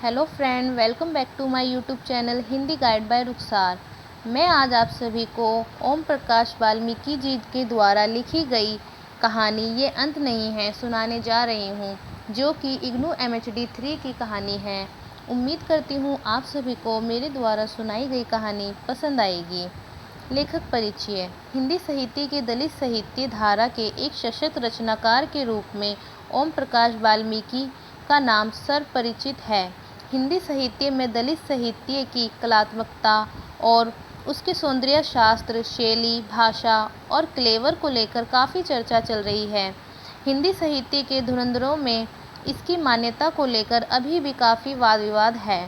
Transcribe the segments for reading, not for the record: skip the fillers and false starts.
Hello friend, welcome back to my YouTube channel Hindi guide by Rukhsar. मैं आज आप सभी को ओम प्रकाश वाल्मीकि जी के द्वारा लिखी गई कहानी ये अंत नहीं है सुनाने जा रही हूँ, जो कि इग्नू MHD 3 की कहानी है। उम्मीद करती हूँ आप सभी को मेरे द्वारा सुनाई गई कहानी पसंद आएगी। लेखक परिचय। हिंदी साहित्य के दलित साहित्य धारा के एक सशक्त रचनाकार के रूप में ओम प्रकाश वाल्मीकि का नाम सर्वपरिचित है। हिंदी साहित्य में दलित साहित्य की कलात्मकता और उसके सौंदर्य शास्त्र, शैली, भाषा और क्लेवर को लेकर काफ़ी चर्चा चल रही है। हिंदी साहित्य के धुरंधरों में इसकी मान्यता को लेकर अभी भी काफ़ी वाद विवाद है।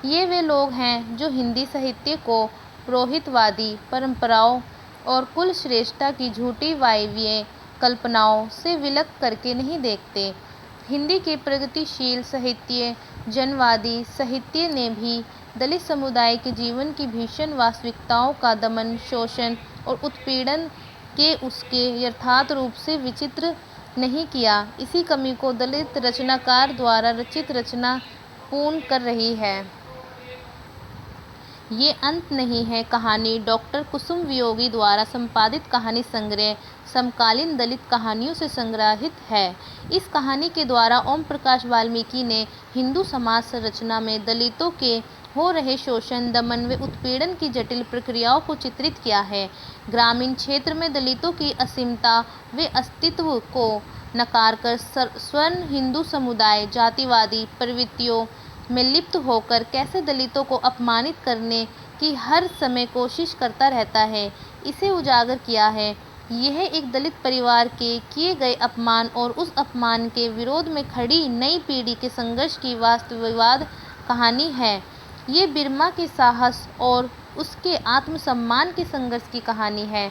ये वे लोग हैं जो हिंदी साहित्य को पुरोहितवादी परंपराओं और कुल श्रेष्ठता की झूठी वायवीय कल्पनाओं से विलग करके नहीं देखते। हिंदी के प्रगतिशील साहित्य, जनवादी साहित्य ने भी दलित समुदाय के जीवन की भीषण वास्तविकताओं का दमन, शोषण और उत्पीड़न के उसके यथार्थ रूप से विचित्र नहीं किया। इसी कमी को दलित रचनाकार द्वारा रचित रचना पूर्ण कर रही है। ये अंत नहीं है कहानी डॉक्टर कुसुम वियोगी द्वारा संपादित कहानी संग्रह समकालीन दलित कहानियों से संग्रहित है। इस कहानी के द्वारा ओम प्रकाश वाल्मीकि ने हिंदू समाज संरचना में दलितों के हो रहे शोषण, दमन व उत्पीड़न की जटिल प्रक्रियाओं को चित्रित किया है। ग्रामीण क्षेत्र में दलितों की असीमता व अस्तित्व को नकार कर स्वर्ण हिंदू समुदाय जातिवादी प्रवृत्तियों में लिप्त होकर कैसे दलितों को अपमानित करने की हर समय कोशिश करता रहता है, इसे उजागर किया है। यह एक दलित परिवार के किए गए अपमान और उस अपमान के विरोध में खड़ी नई पीढ़ी के संघर्ष की वास्तविकवाद कहानी है। ये बिरमा के साहस और उसके आत्मसम्मान के संघर्ष की कहानी है।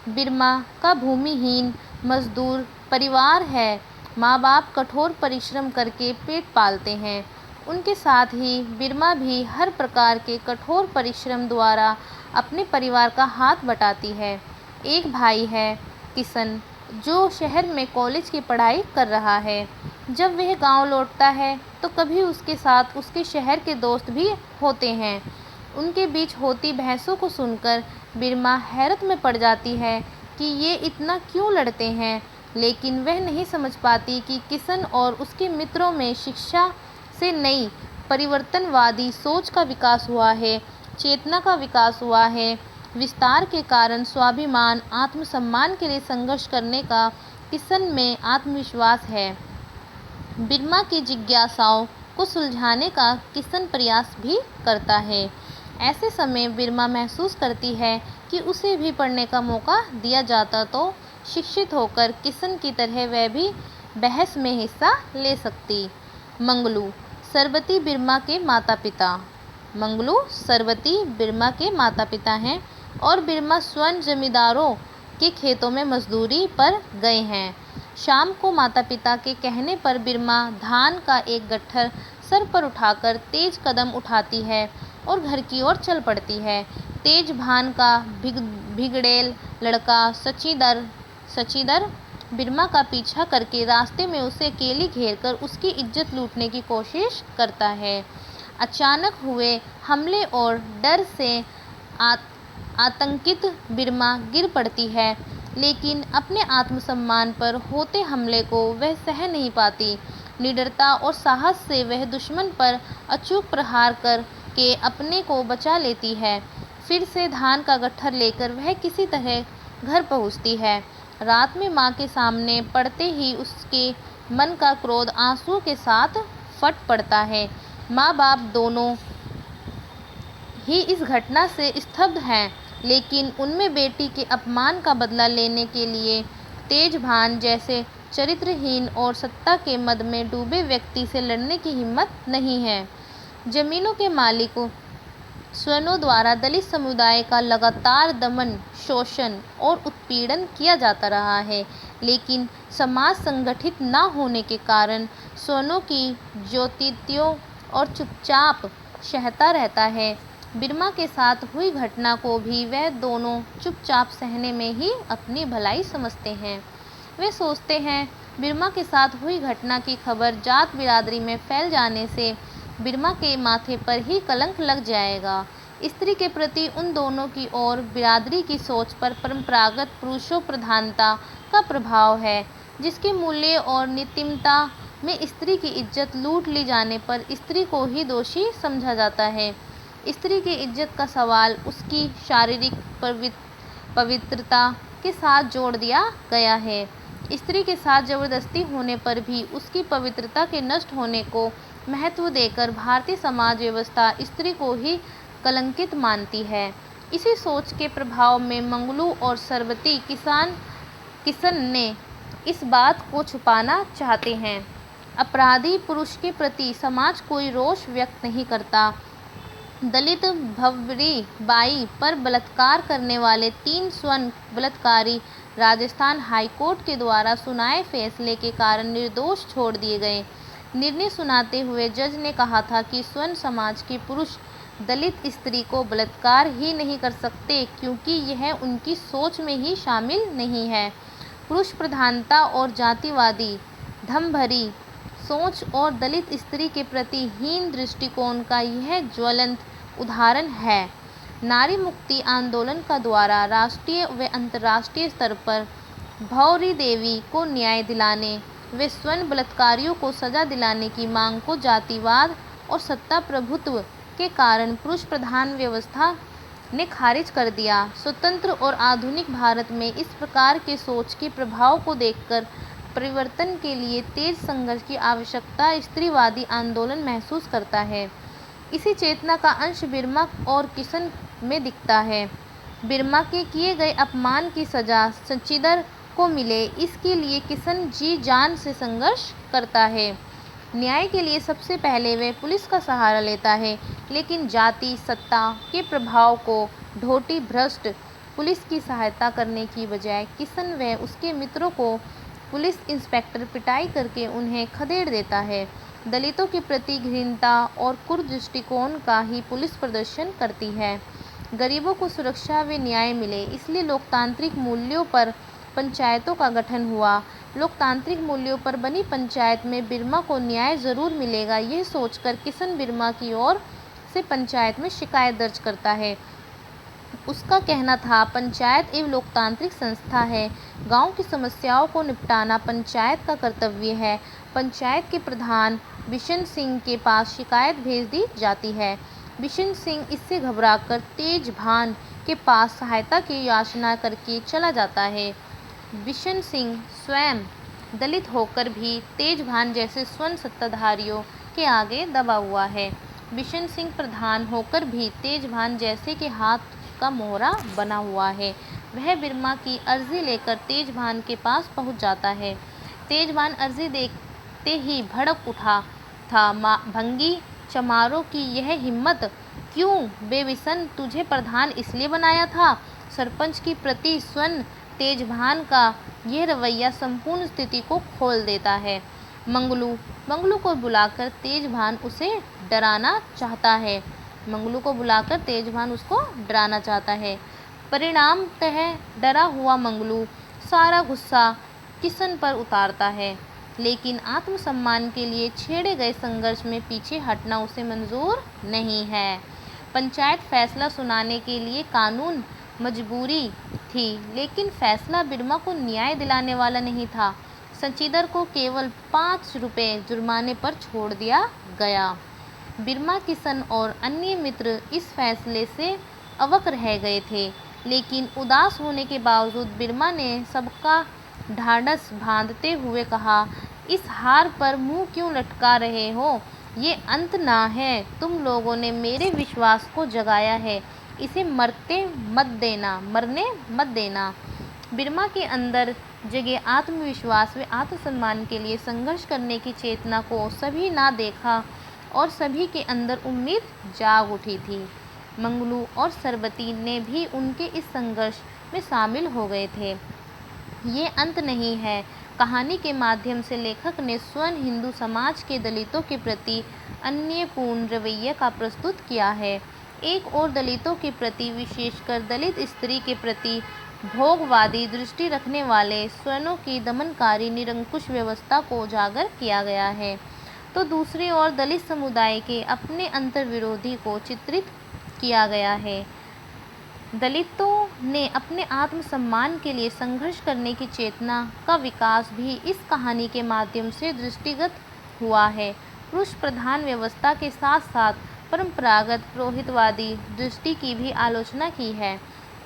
बिरमा का भूमिहीन मजदूर परिवार है। माँ बाप कठोर परिश्रम करके पेट पालते हैं। उनके साथ ही बिरमा भी हर प्रकार के कठोर परिश्रम द्वारा अपने परिवार का हाथ बटाती है। एक भाई है किशन, जो शहर में कॉलेज की पढ़ाई कर रहा है। जब वह गांव लौटता है तो कभी उसके साथ उसके शहर के दोस्त भी होते हैं। उनके बीच होती बहसों को सुनकर बिरमा हैरत में पड़ जाती है कि ये इतना क्यों लड़ते हैं, लेकिन वह नहीं समझ पाती कि किशन और उसके मित्रों में शिक्षा से नई परिवर्तनवादी सोच का विकास हुआ है, चेतना का विकास हुआ है। विस्तार के कारण स्वाभिमान, आत्मसम्मान के लिए संघर्ष करने का किशन में आत्मविश्वास है। बिरमा की जिज्ञासाओं को सुलझाने का किशन प्रयास भी करता है। ऐसे समय बिरमा महसूस करती है कि उसे भी पढ़ने का मौका दिया जाता तो शिक्षित होकर किशन की तरह वह भी बहस में हिस्सा ले सकती। मंगलू सरबती बिरमा के माता पिता। मंगलू सरबती बिरमा के माता पिता हैं और बिरमा स्वर्ण जमींदारों के खेतों में मजदूरी पर गए हैं। शाम को माता पिता के कहने पर बिरमा धान का एक गट्ठर सर पर उठाकर तेज कदम उठाती है और घर की ओर चल पड़ती है। तेज भान का भिगड़ेल लड़का सचीदर बिरमा का पीछा करके रास्ते में उसे अकेली घेरकर उसकी इज्जत लूटने की कोशिश करता है। अचानक हुए हमले और डर से आतंकित बिरमा गिर पड़ती है, लेकिन अपने आत्मसम्मान पर होते हमले को वह सह नहीं पाती। निडरता और साहस से वह दुश्मन पर अचूक प्रहार कर के अपने को बचा लेती है। फिर से धान का गट्ठर लेकर वह किसी तरह घर पहुंचती है। रात में माँ के सामने पड़ते ही उसके मन का क्रोध आंसुओं के साथ फट पड़ता है। माँ बाप दोनों ही इस घटना से स्तब्ध हैं, लेकिन उनमें बेटी के अपमान का बदला लेने के लिए तेजभान जैसे चरित्रहीन और सत्ता के मद में डूबे व्यक्ति से लड़ने की हिम्मत नहीं है। जमीनों के मालिकों स्वनों द्वारा दलित समुदाय का लगातार दमन, शोषण और उत्पीड़न किया जाता रहा है, लेकिन समाज संगठित न होने के कारण स्वनों की ज्योतियों और चुपचाप सहता रहता है। बिरमा के साथ हुई घटना को भी वह दोनों चुपचाप सहने में ही अपनी भलाई समझते हैं। वे सोचते हैं बिरमा के साथ हुई घटना की खबर जात बिरादरी में फैल जाने से बिरमा के माथे पर ही कलंक लग जाएगा। स्त्री के प्रति उन दोनों की और बिरादरी की सोच पर परंपरागत पुरुषों प्रधानता का प्रभाव है, जिसके मूल्य और नीतिमत्ता में स्त्री की इज्जत लूट ली जाने पर स्त्री को ही दोषी समझा जाता है। स्त्री की इज्जत का सवाल उसकी शारीरिक पवित्रता के साथ जोड़ दिया गया है। स्त्री के साथ जबरदस्ती होने पर भी उसकी पवित्रता के नष्ट होने को महत्व देकर भारतीय समाज व्यवस्था स्त्री को ही कलंकित मानती है। इसी सोच के प्रभाव में मंगलू और सरबती किशन ने इस बात को छुपाना चाहते हैं। अपराधी पुरुष के प्रति समाज कोई रोष व्यक्त नहीं करता। दलित भवरी बाई पर बलात्कार करने वाले 3 स्वर्ण बलात्कारी राजस्थान हाईकोर्ट के द्वारा सुनाए फैसले के कारण निर्दोष छोड़ दिए गए। निर्णय सुनाते हुए जज ने कहा था कि स्वर्ण समाज के पुरुष दलित स्त्री को बलात्कार ही नहीं कर सकते, क्योंकि यह उनकी सोच में ही शामिल नहीं है। पुरुष प्रधानता और जातिवादी धमभरी सोच और दलित स्त्री के प्रति हीन दृष्टिकोण का यह ज्वलंत उदाहरण है। नारी मुक्ति आंदोलन का द्वारा राष्ट्रीय व अंतर्राष्ट्रीय स्तर पर भौरी देवी को न्याय दिलाने व स्वर्ण बलात्कारियों को सजा दिलाने की मांग को जातिवाद और सत्ता प्रभुत्व के कारण पुरुष प्रधान व्यवस्था ने खारिज कर दिया। स्वतंत्र और आधुनिक भारत में इस प्रकार के सोच के प्रभाव को देखकर परिवर्तन के लिए तेज संघर्ष की आवश्यकता स्त्रीवादी आंदोलन महसूस करता है। इसी चेतना का अंश बिरमा और किशन में दिखता है। बिरमा के किए गए अपमान की सजा संचिदर को मिले, इसके लिए किशन जी जान से संघर्ष करता है। न्याय के लिए सबसे पहले वह पुलिस का सहारा लेता है, लेकिन जाति सत्ता के प्रभाव को ढोटी भ्रष्ट पुलिस की सहायता करने की बजाय किशन व उसके मित्रों को पुलिस इंस्पेक्टर पिटाई करके उन्हें खदेड़ देता है। दलितों के प्रति घृणा और क्रूर दृष्टिकोण का ही पुलिस प्रदर्शन करती है। गरीबों को सुरक्षा व न्याय मिले, इसलिए लोकतांत्रिक मूल्यों पर पंचायतों का गठन हुआ। लोकतांत्रिक मूल्यों पर बनी पंचायत में बिरमा को न्याय जरूर मिलेगा, यह सोचकर किशन बिरमा की ओर से पंचायत में शिकायत दर्ज करता है। उसका कहना था, पंचायत एक लोकतांत्रिक संस्था है, गांव की समस्याओं को निपटाना पंचायत का कर्तव्य है। पंचायत के प्रधान बिशन सिंह के पास शिकायत भेज दी जाती है। बिशन सिंह इससे घबराकर तेजभान के पास सहायता की याचना करके चला जाता है। बिशन सिंह स्वयं दलित होकर भी तेजभान जैसे स्वर्ण सत्ताधारियों के आगे दबा हुआ है। बिशन सिंह प्रधान होकर भी तेजभान जैसे के हाथ का मोहरा बना हुआ है। वह बिरमा की अर्जी लेकर तेजभान के पास पहुंच जाता है। तेजभान अर्जी देखते ही भड़क उठा था। भंगी चमारों की यह हिम्मत क्यों? बेबिसन, तुझे प्रधान इसलिए बनाया था। सरपंच की प्रति स्वर्ण तेजभान का यह रवैया संपूर्ण स्थिति को खोल देता है। मंगलू को बुलाकर तेजभान उसे डराना चाहता है। परिणामतः डरा हुआ मंगलू सारा गुस्सा किशन पर उतारता है, लेकिन आत्मसम्मान के लिए छेड़े गए संघर्ष में पीछे हटना उसे मंजूर नहीं है। पंचायत फैसला सुनाने के लिए कानून मजबूरी थी, लेकिन फैसला बिरमा को न्याय दिलाने वाला नहीं था। संचिदर को केवल 5 रुपये जुर्माने पर छोड़ दिया गया। बिरमा, किशन और अन्य मित्र इस फैसले से अवक रह गए थे, लेकिन उदास होने के बावजूद बिरमा ने सबका ढाढ़स बांधते हुए कहा, इस हार पर मुंह क्यों लटका रहे हो? ये अंत ना है। तुम लोगों ने मेरे विश्वास को जगाया है, इसे मरने मत देना। बिरमा के अंदर जगे आत्मविश्वास व आत्मसम्मान के लिए संघर्ष करने की चेतना को सभी ना देखा और सभी के अंदर उम्मीद जाग उठी थी। मंगलू और सरबती ने भी उनके इस संघर्ष में शामिल हो गए थे। ये अंत नहीं है। कहानी के माध्यम से लेखक ने स्वर्ण हिंदू समाज के दलितों के प्रति अन्यायपूर्ण रवैये का प्रस्तुत किया है। एक और दलितों के प्रति, विशेषकर दलित स्त्री के प्रति भोगवादी दृष्टि रखने वाले स्वर्णों की दमनकारी निरंकुश व्यवस्था को उजागर किया गया है। तो दूसरी ओर दलित समुदाय के अपने अंतर्विरोधी को चित्रित किया गया है। दलितों ने अपने आत्मसम्मान के लिए संघर्ष करने की चेतना का विकास भी इस कहानी के माध्यम से दृष्टिगत हुआ है। पुरुष प्रधान व्यवस्था के साथ साथ परंपरागत पुरोहितवादी दृष्टि की भी आलोचना की है।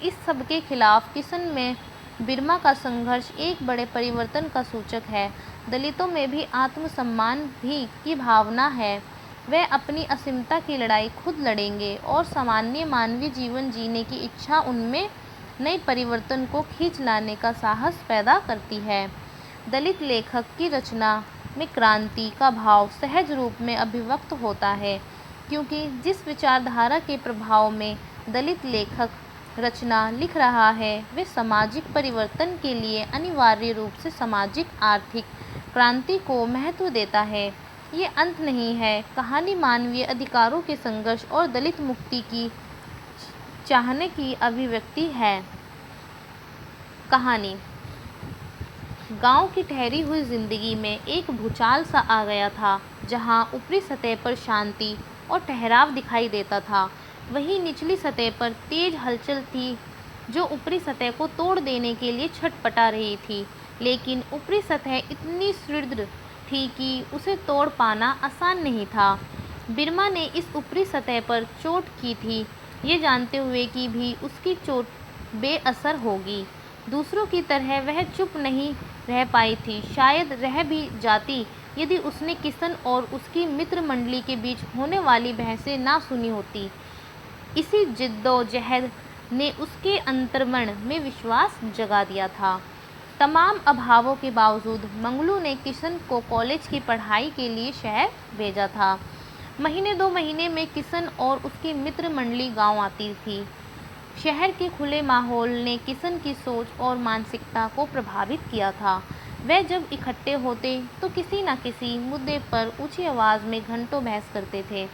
इस सब के खिलाफ किशन में बिरमा का संघर्ष एक बड़े परिवर्तन का सूचक है। दलितों में भी आत्मसम्मान भी की भावना है। वे अपनी असीमता की लड़ाई खुद लड़ेंगे और सामान्य मानवीय जीवन जीने की इच्छा उनमें नए परिवर्तन को खींच लाने का साहस पैदा करती है। दलित लेखक की रचना में क्रांति का भाव सहज रूप में अभिव्यक्त होता है, क्योंकि जिस विचारधारा के प्रभाव में दलित लेखक रचना लिख रहा है वे सामाजिक परिवर्तन के लिए अनिवार्य रूप से सामाजिक आर्थिक क्रांति को महत्व देता है। ये अंत नहीं है, कहानी मानवीय अधिकारों के संघर्ष और दलित मुक्ति की चाहने की अभिव्यक्ति है। कहानी गांव की ठहरी हुई जिंदगी में एक भूचाल सा आ गया था। जहां ऊपरी सतह पर शांति और ठहराव दिखाई देता था, वहीं निचली सतह पर तेज हलचल थी जो ऊपरी सतह को तोड़ देने के लिए छटपटा रही थी। लेकिन ऊपरी सतह इतनी सुदृढ़ थी कि उसे तोड़ पाना आसान नहीं था। बिरमा ने इस ऊपरी सतह पर चोट की थी, ये जानते हुए कि भी उसकी चोट बेअसर होगी। दूसरों की तरह वह चुप नहीं रह पाई थी। शायद रह भी जाती यदि उसने किशन और उसकी मित्र मंडली के बीच होने वाली बहसें ना सुनी होती। इसी जिद्दोजहद ने उसके अंतर्मन में विश्वास जगा दिया था। तमाम अभावों के बावजूद मंगलू ने किशन को कॉलेज की पढ़ाई के लिए शहर भेजा था। महीने 2 महीने में किशन और उसकी मित्र मंडली गांव आती थी। शहर के खुले माहौल ने किशन की सोच और मानसिकता को प्रभावित किया था। वे जब इकट्ठे होते तो किसी न किसी मुद्दे पर ऊंची आवाज़ में घंटों बहस करते थे।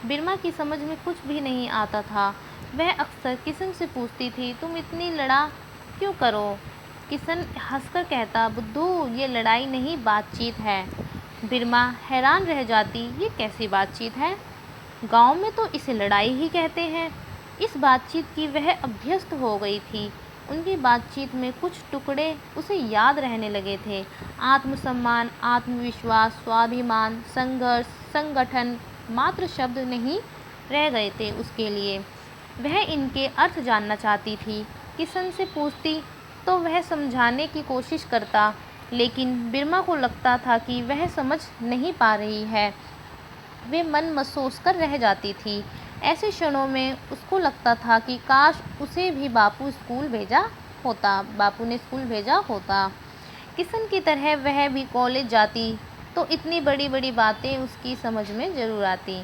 बिरमा की समझ में कुछ भी नहीं आता था। वह अक्सर किशन से पूछती थी, तुम इतनी लड़ा क्यों करो? किशन हंसकर कहता, बुद्धू ये लड़ाई नहीं बातचीत है। बिरमा हैरान रह जाती, ये कैसी बातचीत है? गांव में तो इसे लड़ाई ही कहते हैं। इस बातचीत की वह अभ्यस्त हो गई थी। उनकी बातचीत में कुछ टुकड़े उसे याद रहने लगे थे। आत्मसम्मान, आत्मविश्वास, स्वाभिमान, संघर्ष, संगठन मात्र शब्द नहीं रह गए थे उसके लिए। वह इनके अर्थ जानना चाहती थी। किशन से पूछती तो वह समझाने की कोशिश करता, लेकिन बिरमा को लगता था कि वह समझ नहीं पा रही है। वे मन महसूस कर रह जाती थी। ऐसे क्षणों में उसको लगता था कि काश उसे भी बापू ने स्कूल भेजा होता। किशन की तरह वह भी कॉलेज जाती तो इतनी बड़ी बड़ी बातें उसकी समझ में ज़रूर आती।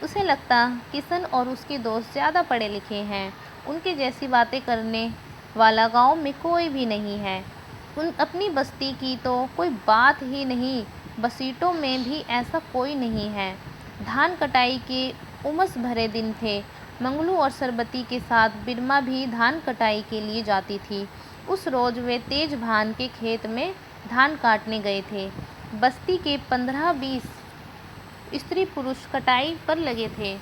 उसे लगता किशन और उसके दोस्त ज़्यादा पढ़े लिखे हैं, उनके जैसी बातें करने वाला गांव में कोई भी नहीं है। अपनी बस्ती की तो कोई बात ही नहीं, बसीटों में भी ऐसा कोई नहीं है। धान कटाई के उमस भरे दिन थे। मंगलू और सरबती के साथ बिरमा भी धान कटाई के लिए जाती थी। उस रोज़ वे तेज भान के खेत में धान काटने गए थे। बस्ती के 15-20 स्त्री पुरुष कटाई पर लगे थे।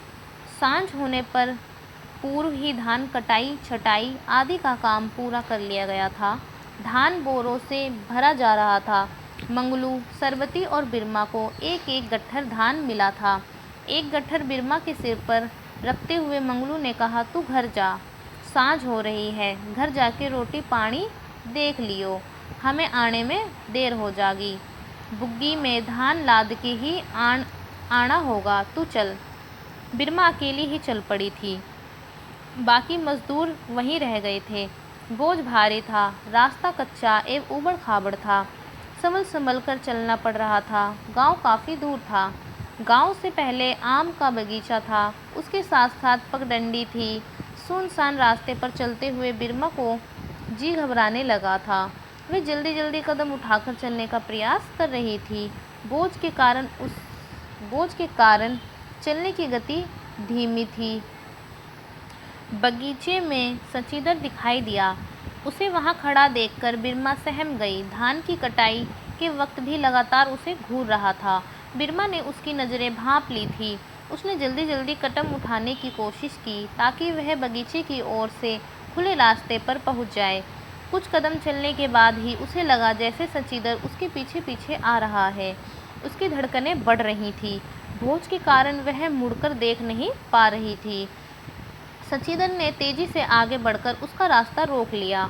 सांझ होने पर पूर्व ही धान कटाई छटाई आदि का काम पूरा कर लिया गया था। धान बोरों से भरा जा रहा था। मंगलू, सरबती और बिरमा को एक एक गट्ठर धान मिला था। एक गट्ठर बिरमा के सिर पर रखते हुए मंगलू ने कहा, तू घर जा, सांझ हो रही है, घर जाके रोटी पानी देख लियो, हमें आने में देर हो जाएगी। बुग्गी में धान लाद के ही आना होगा, तू चल। बिरमा अकेली ही चल पड़ी थी। बाकी मजदूर वहीं रह गए थे। बोझ भारी था, रास्ता कच्चा एवं ऊबड़ खाबड़ था। संभल कर चलना पड़ रहा था। गांव काफ़ी दूर था। गांव से पहले आम का बगीचा था, उसके साथ साथ पगडंडी थी। सुनसान रास्ते पर चलते हुए बिरमा को जी घबराने लगा था। वह जल्दी जल्दी कदम उठाकर चलने का प्रयास कर रही थी। बोझ के कारण चलने की गति धीमी थी। बगीचे में सचिदर दिखाई दिया। उसे वहां खड़ा देखकर बिरमा सहम गई। धान की कटाई के वक्त भी लगातार उसे घूर रहा था। बिरमा ने उसकी नज़रें भांप ली थी। उसने जल्दी जल्दी कदम उठाने की कोशिश की ताकि वह बगीचे की ओर से खुले रास्ते पर पहुंच जाए। कुछ कदम चलने के बाद ही उसे लगा जैसे सचिंदर उसके पीछे पीछे आ रहा है। उसकी धड़कनें बढ़ रही थी। बोझ के कारण वह मुड़कर देख नहीं पा रही थी। सचिंदर ने तेजी से आगे बढ़कर उसका रास्ता रोक लिया।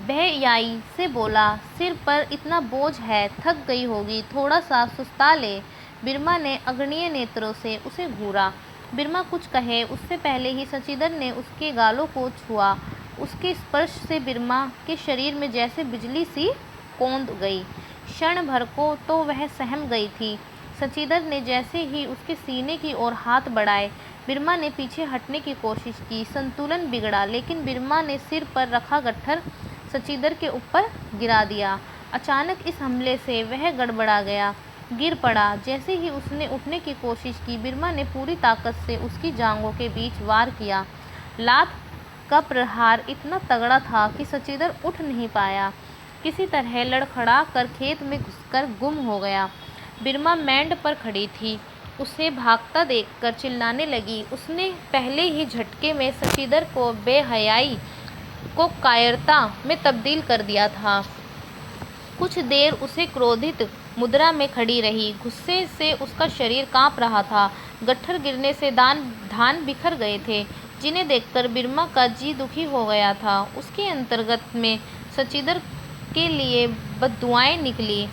बेहयाई से बोला, सिर पर इतना बोझ है, थक गई होगी, थोड़ा सा सुस्ता ले। बिरमा ने अग्रणीय नेत्रों से उसे घूरा। बिरमा कुछ कहे उससे पहले ही सचिंदर ने उसके गालों को छुआ। उसके स्पर्श से बिरमा के शरीर में जैसे बिजली सी कौंध गई। क्षण भर को तो वह सहम गई थी। सचिंदर ने जैसे ही उसके सीने की ओर हाथ बढ़ाए, बिरमा ने पीछे हटने की कोशिश की। संतुलन बिगड़ा, लेकिन बिरमा ने सिर पर रखा गट्ठर सचिंदर के ऊपर गिरा दिया। अचानक इस हमले से वह गड़बड़ा गया, गिर पड़ा। जैसे ही उसने उठने की कोशिश की, बिरमा ने पूरी ताकत से उसकी जांघों के बीच वार किया। लात का प्रहार इतना तगड़ा था कि सचिंदर उठ नहीं पाया। किसी तरह लड़खड़ा कर खेत में घुसकर गुम हो गया। बिरमा मैंड पर खड़ी थी, उसे भागता देखकर चिल्लाने लगी। उसने पहले ही झटके में सचिंदर को बेहयाई को कायरता में तब्दील कर दिया था। कुछ देर उसे क्रोधित मुद्रा में खड़ी रही। गुस्से से उसका शरीर कांप रहा था। गट्ठर गिरने से धान बिखर गए थे, जिन्हें देखकर बिरमा का जी दुखी हो गया था। उसके अंतर्गत में सचिंदर के लिए बद्दुआएं निकली।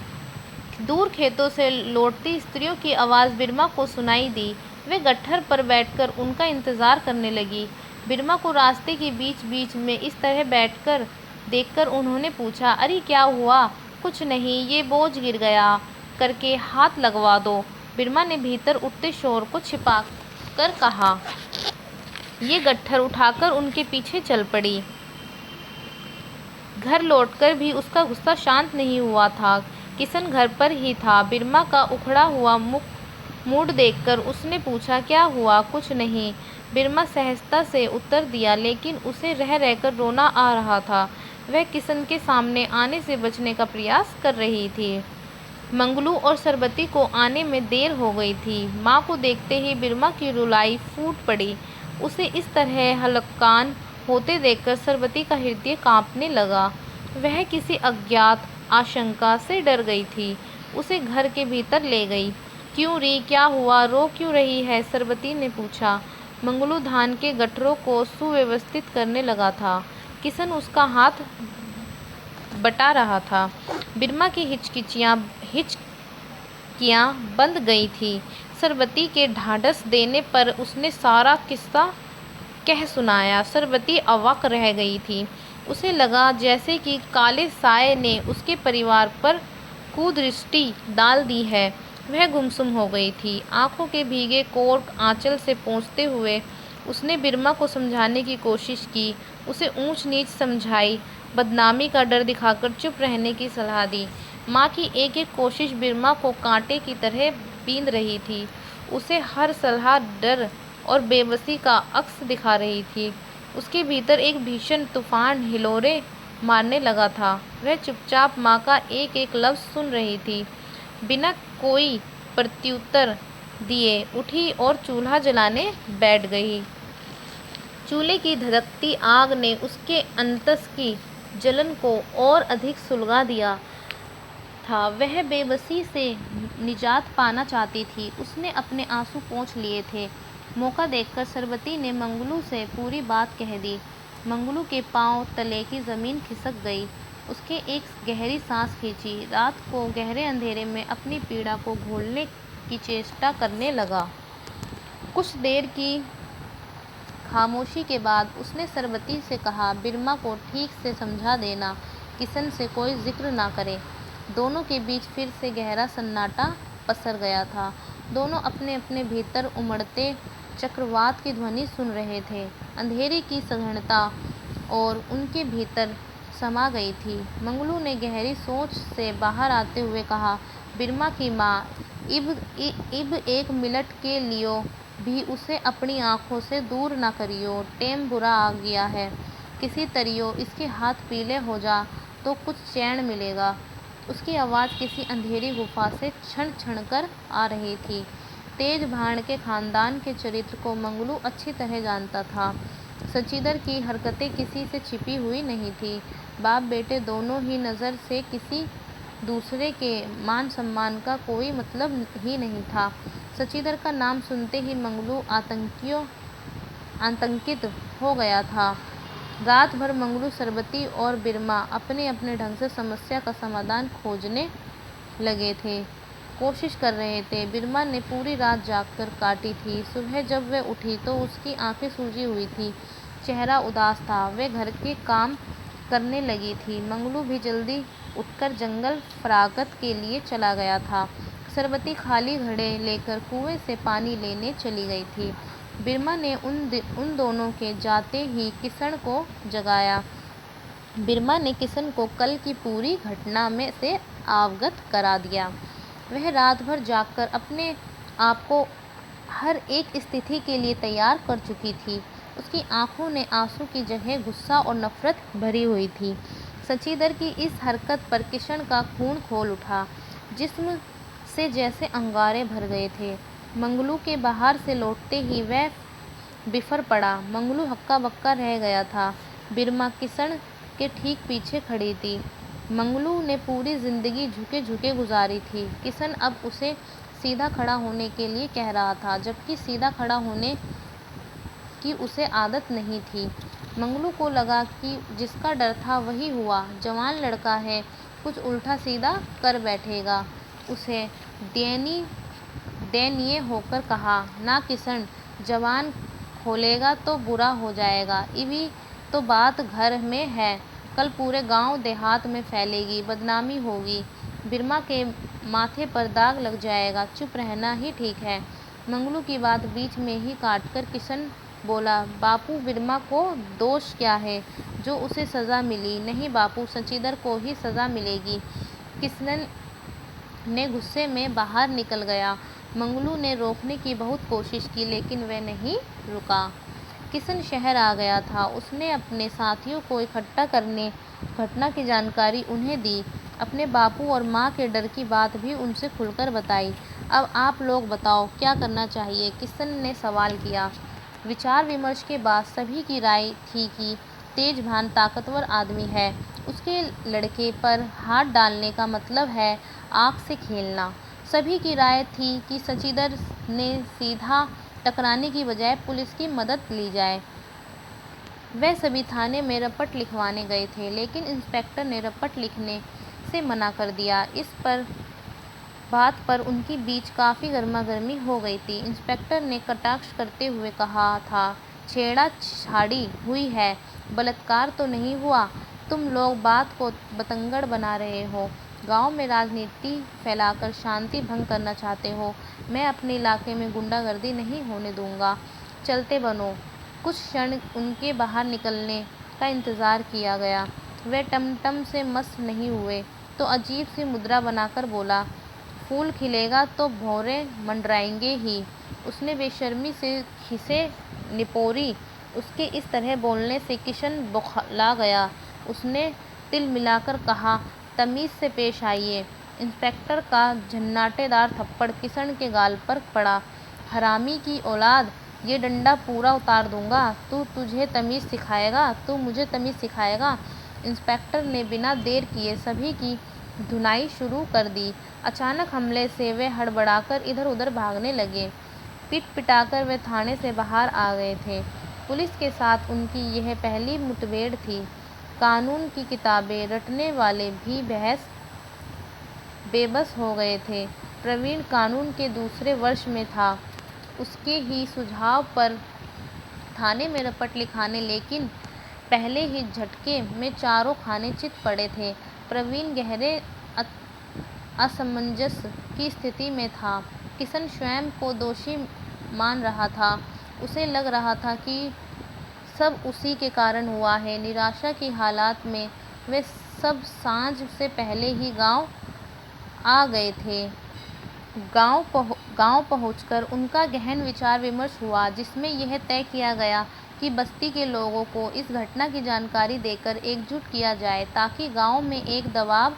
दूर खेतों से लौटती स्त्रियों की आवाज़ बिरमा को सुनाई दी। वे गट्ठर पर बैठकर उनका इंतज़ार करने लगी। बिरमा को रास्ते के बीच बीच में इस तरह बैठकर देखकर उन्होंने पूछा, अरे क्या हुआ? कुछ नहीं, ये बोझ गिर गया, करके हाथ लगवा दो। बिरमा ने भीतर उठते शोर को छिपा कर कहा। ये गट्ठर उठाकर उनके पीछे चल पड़ी। घर लौटकर भी उसका गुस्सा शांत नहीं हुआ था। किशन घर पर ही था। बिरमा का उखड़ा हुआ मूड देखकर उसने पूछा, क्या हुआ? कुछ नहीं, बिरमा सहजता से उत्तर दिया, लेकिन उसे रह रहकर रोना आ रहा था। वह किशन के सामने आने से बचने का प्रयास कर रही थी। मंगलू और सरबती को आने में देर हो गई थी। माँ को देखते ही बिरमा की रुलाई फूट पड़ी। उसे इस तरह हलकान होते देखकर सरबती का हृदय कांपने लगा। वह किसी अज्ञात आशंका से डर गई थी। उसे घर के भीतर ले गई। क्यों री, क्या हुआ? रो क्यों रही है? सरबती ने पूछा। मंगलू धान के गट्ठरों को सुव्यवस्थित करने लगा था। किशन उसका हाथ बटा रहा था। बिरमा की हिचकियाँ बंद गई थी। सरबती के ढाढ़स देने पर उसने सारा किस्सा कह सुनाया। सरबती अवाक रह गई थी। उसे लगा जैसे कि काले साये ने उसके परिवार पर कुदृष्टि डाल दी है। वह गुमसुम हो गई थी। आंखों के भीगे कोट आंचल से पोंछते हुए उसने बिरमा को समझाने की कोशिश की। उसे ऊंच नीच समझाई, बदनामी का डर दिखाकर चुप रहने की सलाह दी। माँ की एक एक कोशिश बिरमा को कांटे की तरह बींध रही थी। उसे हर सलाह डर और बेबसी का अक्स दिखा रही थी। उसके भीतर एक भीषण तूफान हिलोरे मारने लगा था। वह चुपचाप माँ का एक एक लफ्ज़ सुन रही थी। बिना कोई प्रत्युत्तर दिए उठी और चूल्हा जलाने बैठ गई। चूल्हे की धधकती आग ने उसके अंतस की जलन को और अधिक सुलगा दिया था। वह बेबसी से निजात पाना चाहती थी। उसने अपने आंसू पोंछ लिए थे। मौका देखकर सरबती ने मंगलू से पूरी बात कह दी। मंगलू के पांव तले की ज़मीन खिसक गई। उसके एक गहरी सांस खींची। रात को गहरे अंधेरे में अपनी पीड़ा को घोलने की चेष्टा करने लगा। कुछ देर की खामोशी के बाद उसने सरबती से कहा, बिरमा को ठीक से समझा देना, किशन से कोई जिक्र ना करे। दोनों के बीच फिर से गहरा सन्नाटा पसर गया था। दोनों अपने अपने भीतर उमड़ते चक्रवात की ध्वनि सुन रहे थे। अंधेरे की सघनता और उनके भीतर समा गई थी। मंगलू ने गहरी सोच से बाहर आते हुए कहा, बिरमा की माँ, इब एक मिनट के लियो भी उसे अपनी आँखों से दूर ना करियो। टेम बुरा आ गया है। किसी तरियो इसके हाथ पीले हो जा तो कुछ चैन मिलेगा। उसकी आवाज़ किसी अंधेरी गुफा से क्षण क्षण कर आ रही थी। तेज भाण के खानदान के चरित्र को मंगलू अच्छी तरह जानता था। सचिदर की हरकतें किसी से छिपी हुई नहीं थी। बाप बेटे दोनों ही नज़र से किसी दूसरे के मान सम्मान का कोई मतलब ही नहीं था। सचिदर का नाम सुनते ही मंगलू आतंकित हो गया था। रात भर मंगलू, सरबती और बिरमा अपने अपने ढंग से समस्या का समाधान खोजने लगे थे, कोशिश कर रहे थे। बिरमा ने पूरी रात जागकर काटी थी। सुबह जब वह उठी तो उसकी आंखें सूजी हुई थी, चेहरा उदास था। वह घर के काम करने लगी थी। मंगलू भी जल्दी उठकर जंगल फरागत के लिए चला गया था। सरबती खाली घड़े लेकर कुएं से पानी लेने चली गई थी। बिरमा ने उन दोनों के जाते ही किशन को जगाया। बिरमा ने किशन को कल की पूरी घटना में से अवगत करा दिया। वह रात भर जागकर अपने आप को हर एक स्थिति के लिए तैयार कर चुकी थी। उसकी आंखों ने आंसू की जगह गुस्सा और नफरत भरी हुई थी। सचिदर की इस हरकत पर किशन का खून खोल उठा। जिस्म से जैसे अंगारे भर गए थे। मंगलू के बाहर से लौटते ही वह बिफर पड़ा। मंगलू हक्का बक्का रह गया था। बिरमा किशन के ठीक पीछे खड़ी थी। मंगलू ने पूरी जिंदगी झुके झुके गुजारी थी। किशन अब उसे सीधा खड़ा होने के लिए कह रहा था, जबकि सीधा खड़ा होने की उसे आदत नहीं थी। मंगलू को लगा कि जिसका डर था वही हुआ। जवान लड़का है, कुछ उल्टा सीधा कर बैठेगा। उसे दयनीय होकर कहा, ना किशन, जवान खोलेगा तो बुरा हो जाएगा। इवी तो बात घर में है, कल पूरे गांव देहात में फैलेगी, बदनामी होगी, बिरमा के माथे पर दाग लग जाएगा। चुप रहना ही ठीक है। मंगलू की बात बीच में ही काटकर किशन बोला, बापू, बिरमा को दोष क्या है जो उसे सज़ा मिली? नहीं बापू, सचिदर को ही सज़ा मिलेगी। किशन ने गुस्से में बाहर निकल गया। मंगलू ने रोकने की बहुत कोशिश की, लेकिन वह नहीं रुका। किशन शहर आ गया था। उसने अपने साथियों को इकट्ठा करने घटना की जानकारी उन्हें दी। अपने बापू और माँ के डर की बात भी उनसे खुलकर बताई। अब आप लोग बताओ, क्या करना चाहिए? किशन ने सवाल किया। विचार विमर्श के बाद सभी की राय थी कि तेजभान ताकतवर आदमी है। उसके लड़के पर हाथ डालने का मतलब है आग से खेलना। सभी की राय थी कि सचिदर ने सीधा टकराने की बजाय पुलिस की मदद ली जाए। वह सभी थाने में रपट लिखवाने गए थे, लेकिन इंस्पेक्टर ने रपट लिखने से मना कर दिया। इस बात पर उनके बीच काफ़ी गर्मागर्मी हो गई थी। इंस्पेक्टर ने कटाक्ष करते हुए कहा था, छेड़ा-छाड़ी हुई है, बलात्कार तो नहीं हुआ। तुम लोग बात को बतंगड़ बना रहे हो, गांव में राजनीति फैलाकर शांति भंग करना चाहते हो। मैं अपने इलाके में गुंडागर्दी नहीं होने दूंगा। चलते बनो। कुछ क्षण उनके बाहर निकलने का इंतज़ार किया गया। वे टमटम से मस नहीं हुए तो अजीब सी मुद्रा बनाकर बोला, फूल खिलेगा तो भौरे मंडराएंगे ही। उसने बेशर्मी से खीसें निपोरी। उसके इस तरह बोलने से किशन बौखला गया। उसने तिल मिलाकर कहा, तमीज़ से पेश आइए। इंस्पेक्टर का झन्नाटेदार थप्पड़ किशन के गाल पर पड़ा। हरामी की औलाद, ये डंडा पूरा उतार दूंगा। तुझे तमीज़ सिखाएगा? तू मुझे तमीज़ सिखाएगा? इंस्पेक्टर ने बिना देर किए सभी की धुनाई शुरू कर दी। अचानक हमले से वे हड़बड़ाकर इधर उधर भागने लगे। पिट पिटाकर वे थाने से बाहर आ गए थे। पुलिस के साथ उनकी यह पहली मुठभेड़ थी। कानून की किताबें रटने वाले भी बेबस हो गए थे। प्रवीण कानून के दूसरे वर्ष में था। उसके ही सुझाव पर थाने में रपट लिखाने, लेकिन पहले ही झटके में चारों खाने चित पड़े थे। प्रवीण गहरे असमंजस की स्थिति में था। किशन स्वयं को दोषी मान रहा था। उसे लग रहा था कि सब उसी के कारण हुआ है। निराशा की हालत में वे सब सांझ से पहले ही गांव आ गए थे। गांव पहुंचकर उनका गहन विचार विमर्श हुआ, जिसमें यह तय किया गया कि बस्ती के लोगों को इस घटना की जानकारी देकर एकजुट किया जाए, ताकि गांव में एक दबाव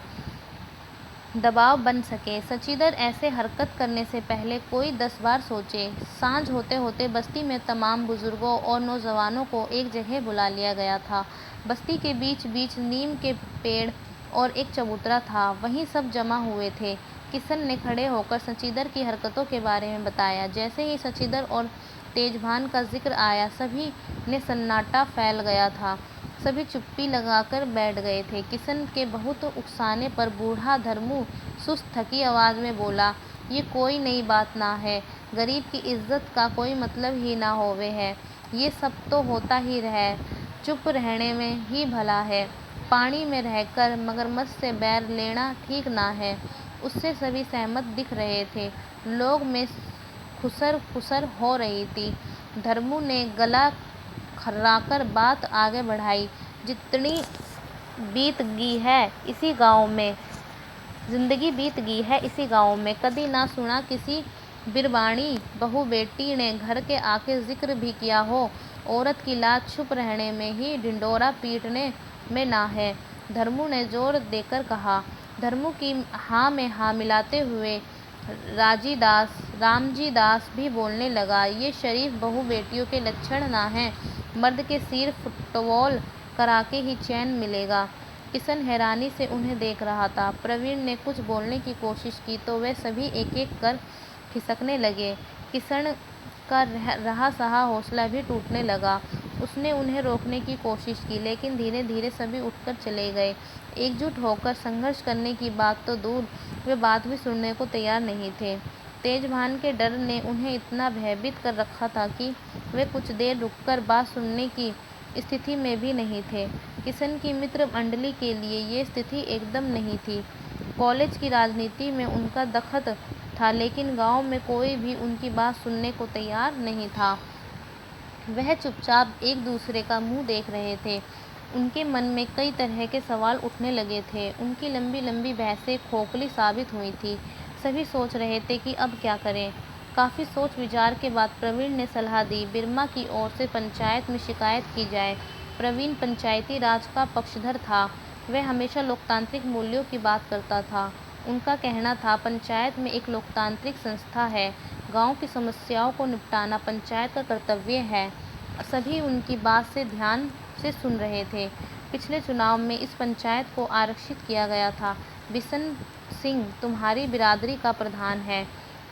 दबाव बन सके। सचिदर ऐसे हरकत करने से पहले कोई 10 बार सोचे। सांझ होते होते बस्ती में तमाम बुजुर्गों और नौजवानों को एक जगह बुला लिया गया था। बस्ती के बीच बीच नीम के पेड़ और एक चबूतरा था, वहीं सब जमा हुए थे। किशन ने खड़े होकर सचिदर की हरकतों के बारे में बताया। जैसे ही सचिदर और तेजभान का जिक्र आया, सभी ने सन्नाटा फैल गया था। सभी चुप्पी लगाकर बैठ गए थे। किशन के बहुत उकसाने पर बूढ़ा धर्मू सुस्त थकी आवाज़ में बोला, ये कोई नई बात ना है। गरीब की इज्जत का कोई मतलब ही ना होवे है। ये सब तो होता ही रहे, चुप रहने में ही भला है। पानी में रहकर मगरमच्छ से बैर लेना ठीक ना है। उससे सभी सहमत दिख रहे थे। लोग में खुसर खुसर हो रही थी। धर्मू ने गला खर्राकर बात आगे बढ़ाई। जितनी बीत गई है इसी गांव में, जिंदगी बीत गई है इसी गांव में, कभी ना सुना किसी बिरबाणी बहू बेटी ने घर के आके जिक्र भी किया हो। औरत की लाज छुप रहने में ही, ढिंडोरा पीटने में ना है। धर्मू ने जोर देकर कहा। धर्मू की हाँ में हाँ मिलाते हुए रामजी दास भी बोलने लगा, ये शरीफ बहू बेटियों के लक्षण ना हैं। मर्द के सिर फुटबॉल करा के ही चैन मिलेगा। किशन हैरानी से उन्हें देख रहा था। प्रवीण ने कुछ बोलने की कोशिश की तो वे सभी एक एक कर खिसकने लगे। किशन का रहा सहा हौसला भी टूटने लगा। उसने उन्हें रोकने की कोशिश की, लेकिन धीरे धीरे सभी उठकर चले गए। एकजुट होकर संघर्ष करने की बात तो दूर, वे बात भी सुनने को तैयार नहीं थे। तेजभान के डर ने उन्हें इतना भयभीत कर रखा था कि वे कुछ देर रुककर बात सुनने की स्थिति में भी नहीं थे। किशन की मित्र मंडली के लिए ये स्थिति एकदम नहीं थी। कॉलेज की राजनीति में उनका दखल था, लेकिन गांव में कोई भी उनकी बात सुनने को तैयार नहीं था। वह चुपचाप एक दूसरे का मुंह देख रहे थे। उनके मन में कई तरह के सवाल उठने लगे थे। उनकी लंबी लंबी बहसें खोखली साबित हुई थी। सभी सोच रहे थे कि अब क्या करें। काफ़ी सोच विचार के बाद प्रवीण ने सलाह दी, बिरमा की ओर से पंचायत में शिकायत की जाए। प्रवीण पंचायती राज का पक्षधर था। वह हमेशा लोकतांत्रिक मूल्यों की बात करता था। उनका कहना था, पंचायत में एक लोकतांत्रिक संस्था है। गांव की समस्याओं को निपटाना पंचायत का कर्तव्य है। सभी उनकी बात से ध्यान से सुन रहे थे। पिछले चुनाव में इस पंचायत को आरक्षित किया गया था। बिशन सिंह तुम्हारी बिरादरी का प्रधान है,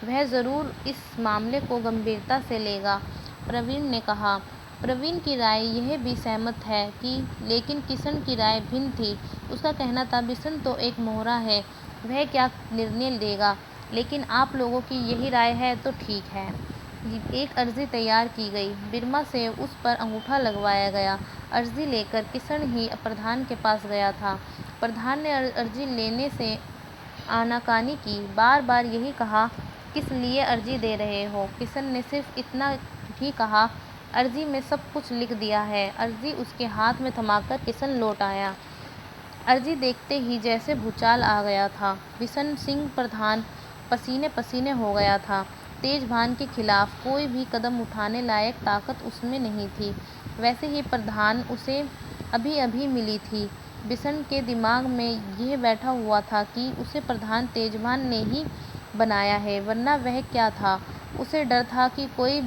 वह ज़रूर इस मामले को गंभीरता से लेगा, प्रवीण ने कहा। प्रवीण की राय यह भी सहमत है कि, लेकिन किशन की राय भिन्न थी। उसका कहना था, बिशन तो एक मोहरा है, वह क्या निर्णय लेगा, लेकिन आप लोगों की यही राय है तो ठीक है। एक अर्जी तैयार की गई। बिरमा से उस पर अंगूठा लगवाया गया। अर्जी लेकर किशन ही प्रधान के पास गया था। प्रधान ने अर्जी लेने से आनाकानी की। बार बार यही कहा, किस लिए अर्जी दे रहे हो। किशन ने सिर्फ इतना ही कहा, अर्जी में सब कुछ लिख दिया है। अर्जी उसके हाथ में थमाकर किशन लौट आया। अर्जी देखते ही जैसे भूचाल आ गया था। बिशन सिंह प्रधान पसीने पसीने हो गया था। तेजभान के खिलाफ कोई भी कदम उठाने लायक ताकत उसमें नहीं थी। वैसे ही प्रधान उसे अभी अभी मिली थी। बिशन के दिमाग में यह बैठा हुआ था कि उसे प्रधान तेजभान ने ही बनाया है, वरना वह क्या था। उसे डर था कि कोई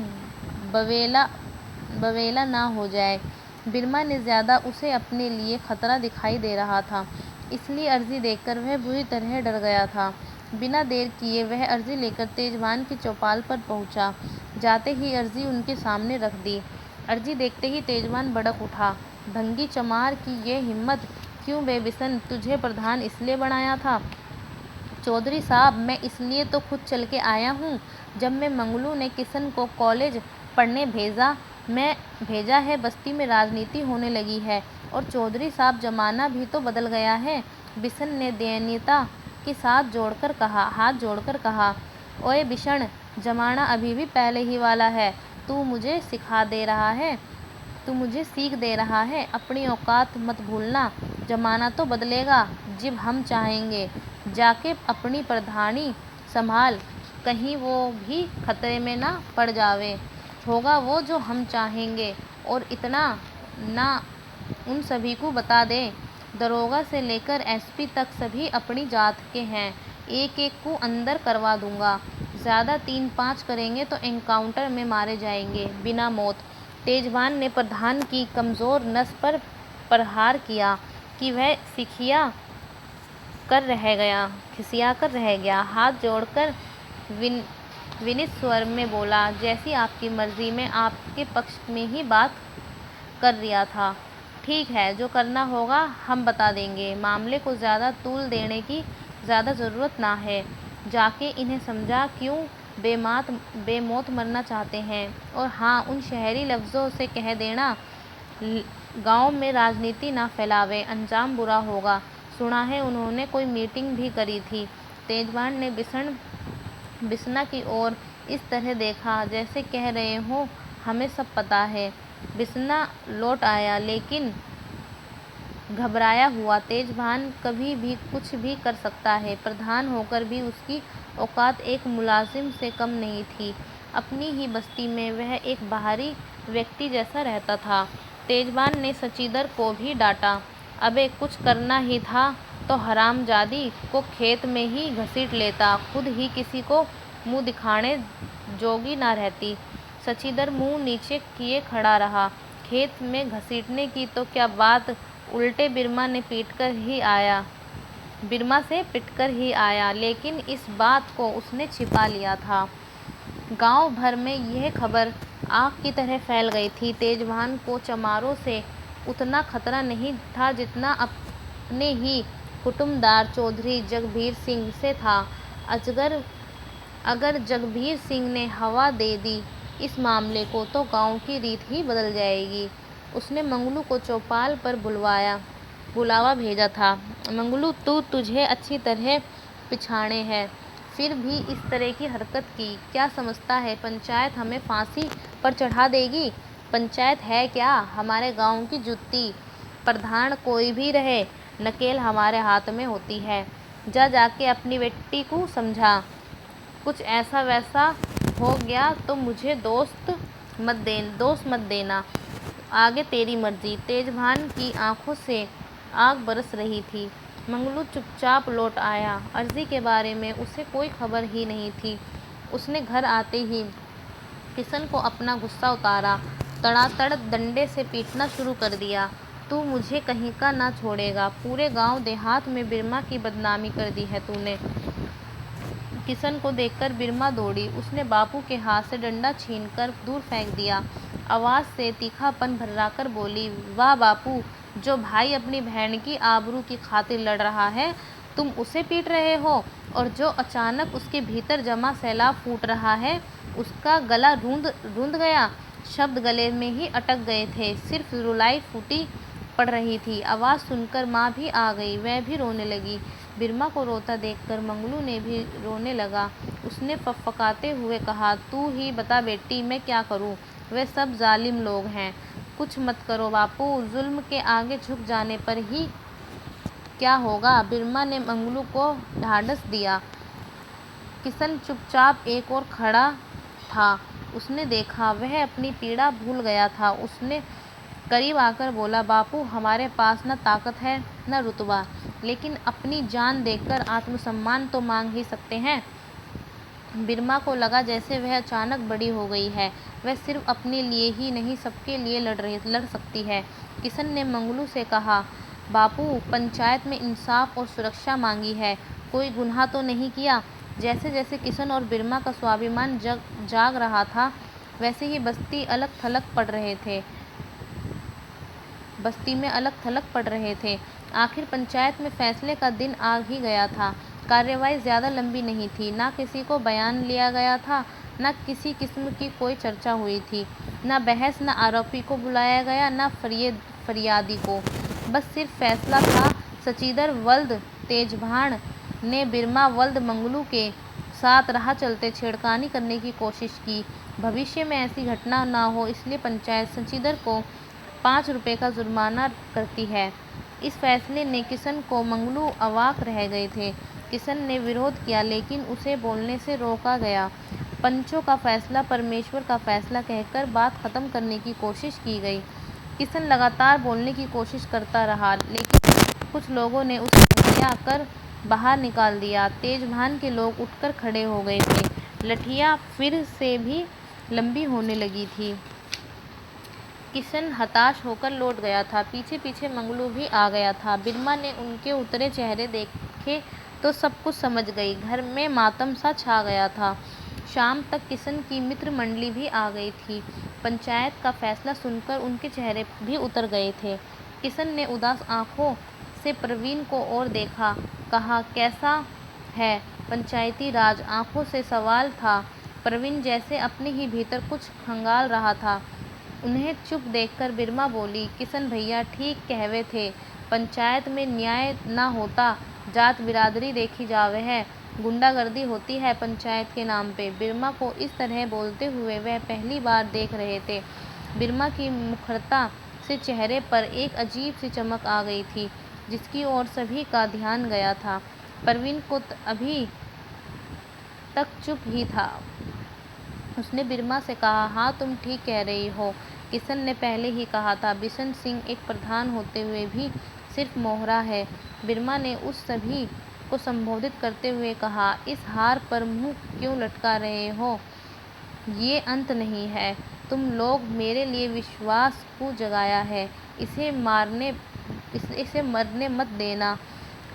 बवेला ना हो जाए। बिरमा ने ज़्यादा उसे अपने लिए खतरा दिखाई दे रहा था, इसलिए अर्जी देखकर वह बुरी तरह डर गया था। बिना देर किए वह अर्जी लेकर तेजभान की चौपाल पर पहुंचा। जाते ही अर्जी उनके सामने रख दी। अर्जी देखते ही तेजभान भड़क उठा। भंगी चमार की ये हिम्मत! क्यों बे बिशन, तुझे प्रधान इसलिए बनाया था? चौधरी साहब, मैं इसलिए तो खुद चल के आया हूँ। जब मैं मंगलू ने किशन को कॉलेज पढ़ने भेजा है, बस्ती में राजनीति होने लगी है, और चौधरी साहब जमाना भी तो बदल गया है। बिशन ने दयनीयता के साथ हाथ जोड़कर कहा, ओए बिशन, जमाना अभी भी पहले ही वाला है। तू मुझे सीख दे रहा है। अपनी औकात मत भूलना। जमाना तो बदलेगा जब हम चाहेंगे। जाके अपनी प्रधानी संभाल, कहीं वो भी खतरे में ना पड़ जावे। होगा वो जो हम चाहेंगे, और इतना ना उन सभी को बता दे। दरोगा से लेकर एसपी तक सभी अपनी जात के हैं। एक एक को अंदर करवा दूंगा। ज़्यादा 3-5 करेंगे तो एनकाउंटर में मारे जाएंगे बिना मौत। तेजवान ने प्रधान की कमज़ोर नस पर प्रहार किया कि वह खिसिया कर रह गया। हाथ जोड़कर विनीत स्वर में बोला, जैसी आपकी मर्जी, मैं आपके पक्ष में ही बात कर रिया था। ठीक है, जो करना होगा हम बता देंगे। मामले को ज़्यादा तूल देने की ज़्यादा ज़रूरत ना है। जाके इन्हें समझा क्यों बेमौत मरना चाहते हैं। और हाँ, उन शहरी लफ्ज़ों से कह देना गांव में राजनीति ना फैलावे, अंजाम बुरा होगा। सुना है उन्होंने कोई मीटिंग भी करी थी। तेजवान ने बिस्ना की ओर इस तरह देखा जैसे कह रहे हो हमें सब पता है। बिस्ना लौट आया, लेकिन घबराया हुआ। तेजवान कभी भी कुछ भी कर सकता है। प्रधान होकर भी उसकी औकात एक मुलाजिम से कम नहीं थी। अपनी ही बस्ती में वह एक बाहरी व्यक्ति जैसा रहता था। तेजवान ने सचीदर को भी डांटा, अबे कुछ करना ही था तो हरामजादी को खेत में ही घसीट लेता, खुद ही किसी को मुंह दिखाने जोगी ना रहती। सचीदर मुंह नीचे किए खड़ा रहा। खेत में घसीटने की तो क्या बात, उल्टे बिरमा से पिटकर ही आया, लेकिन इस बात को उसने छिपा लिया था। गांव भर में यह खबर आग की तरह फैल गई थी। तेजवान को चमारों से उतना खतरा नहीं था जितना अपने ही कुटुंबदार चौधरी जगबीर सिंह से था। अगर जगबीर सिंह ने हवा दे दी इस मामले को तो गांव की रीत ही बदल जाएगी। उसने मंगलू को चौपाल पर बुलावा भेजा था। मंगलू, तुझे अच्छी तरह पिछाने है, फिर भी इस तरह की हरकत की। क्या समझता है पंचायत हमें फांसी पर चढ़ा देगी? पंचायत है क्या हमारे गांव की जुत्ती। प्रधान कोई भी रहे, नकेल हमारे हाथ में होती है। जाके अपनी बेटी को समझा। कुछ ऐसा वैसा हो गया तो मुझे दोस्त मत देना। आगे तेरी मर्जी। तेजवान की आंखों से आग बरस रही थी। मंगलू चुपचाप लौट आया। अर्जी के बारे में उसे कोई खबर ही नहीं थी। उसने घर आते ही किशन को अपना गुस्सा उतारा, तड़ातड़ डंडे से पीटना शुरू कर दिया। तू मुझे कहीं का ना छोड़ेगा। पूरे गांव देहात में बिरमा की बदनामी कर दी है तूने। किशन को देखकर बिरमा दौड़ी। उसने बापू के हाथ से डंडा छीनकर दूर फेंक दिया। आवाज़ से तीखापन भर्राकर बोली, वाह बापू, जो भाई अपनी बहन की आबरू की खातिर लड़ रहा है, तुम उसे पीट रहे हो। और जो अचानक उसके भीतर जमा सैलाब फूट रहा है, उसका गला रूंध गया। शब्द गले में ही अटक गए थे। सिर्फ रुलाई फूटी पड़ रही थी। आवाज़ सुनकर माँ भी आ गई। वह भी रोने लगी। बिरमा को रोता देखकर मंगलू ने भी रोने लगा। उसने फकफकाते हुए कहा, तू ही बता बेटी, मैं क्या करूं? वे सब जालिम लोग हैं। कुछ मत करो बापू, जुल्म के आगे झुक जाने पर ही क्या होगा। बिरमा ने मंगलू को ढाढ़स दिया। किशन चुपचाप एक और खड़ा था। उसने देखा वह अपनी पीड़ा भूल गया था। उसने करीब आकर बोला, बापू, हमारे पास न ताकत है न रुतबा, लेकिन अपनी जान देकर आत्मसम्मान तो मांग ही सकते हैं। बिरमा को लगा जैसे वह अचानक बड़ी हो गई है। वह सिर्फ अपने लिए ही नहीं, सबके लिए लड़ सकती है। किशन ने मंगलू से कहा, बापू, पंचायत में इंसाफ और सुरक्षा मांगी है, कोई गुनाह तो नहीं किया। जैसे जैसे किशन और बिरमा का स्वाभिमान जाग रहा था, वैसे ही बस्ती में अलग थलग पड़ रहे थे। आखिर पंचायत में फैसले का दिन आ ही गया था। कार्यवाही ज़्यादा लंबी नहीं थी। ना किसी को बयान लिया गया था, ना किसी किस्म की कोई चर्चा हुई थी, ना बहस, ना आरोपी को बुलाया गया, ना फरियादी को। बस सिर्फ फैसला था। सचीदर वल्द तेजभान ने बिरमा वल्द मंगलू के साथ राह चलते छेड़खानी करने की कोशिश की। भविष्य में ऐसी घटना ना हो, इसलिए पंचायत सचीदर को 5 रुपये का जुर्माना करती है। इस फैसले ने किशन को मंगलू अवाक रह गए थे। किशन ने विरोध किया, लेकिन उसे बोलने से रोका गया। पंचों का फैसला परमेश्वर का फैसला कहकर बात खत्म करने की कोशिश की गई। किशन लगातार बोलने की कोशिश करता रहा, लेकिन कुछ लोगों ने उसे धैया कर बाहर निकाल दिया। तेजभान के लोग उठकर खड़े हो गए थे। लठियाँ फिर से भी लंबी होने लगी थी। किशन हताश होकर लौट गया था। पीछे पीछे मंगलू भी आ गया था। बिरमा ने उनके उतरे चेहरे देखे तो सब कुछ समझ गई। घर में मातम सा छा गया था। शाम तक किशन की मित्र मंडली भी आ गई थी। पंचायत का फैसला सुनकर उनके चेहरे भी उतर गए थे। किशन ने उदास आंखों से प्रवीण को और देखा। कहा, कैसा है पंचायती राज? आंखों से सवाल था। प्रवीण जैसे अपने ही भीतर कुछ खंगाल रहा था। उन्हें चुप देखकर बिरमा बोली, किशन भैया ठीक कहवे थे। पंचायत में न्याय ना होता, जात बिरादरी देखी जावे है, गुंडागर्दी होती है पंचायत के नाम पे। बिरमा को इस तरह बोलते हुए वह पहली बार देख रहे थे। बिरमा की मुखरता से चेहरे पर एक अजीब सी चमक आ गई थी, जिसकी ओर सभी का ध्यान गया था। प्रवीण को अभी तक चुप ही था। उसने बिरमा से कहा, हाँ तुम ठीक कह रही हो। किशन ने पहले ही कहा था, बिशन सिंह एक प्रधान होते हुए भी सिर्फ मोहरा है। बिरमा ने उस सभी को संबोधित करते हुए कहा, इस हार पर मुंह क्यों लटका रहे हो? ये अंत नहीं है। तुम लोग मेरे लिए विश्वास को जगाया है। इसे मरने मत देना।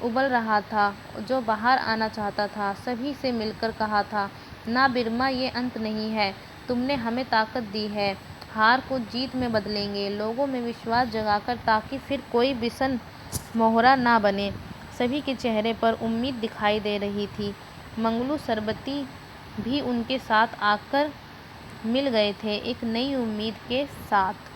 उबल रहा था, जो बाहर आना चाहता था। सभी से मिलकर कहा था, ना बिरमा, ये अंत नहीं है। तुमने हमें ताकत दी है। हार को जीत में बदलेंगे, लोगों में विश्वास जगाकर, ताकि फिर कोई बिशन मोहरा ना बने। सभी के चेहरे पर उम्मीद दिखाई दे रही थी। मंगलू सरबती भी उनके साथ आकर मिल गए थे, एक नई उम्मीद के साथ।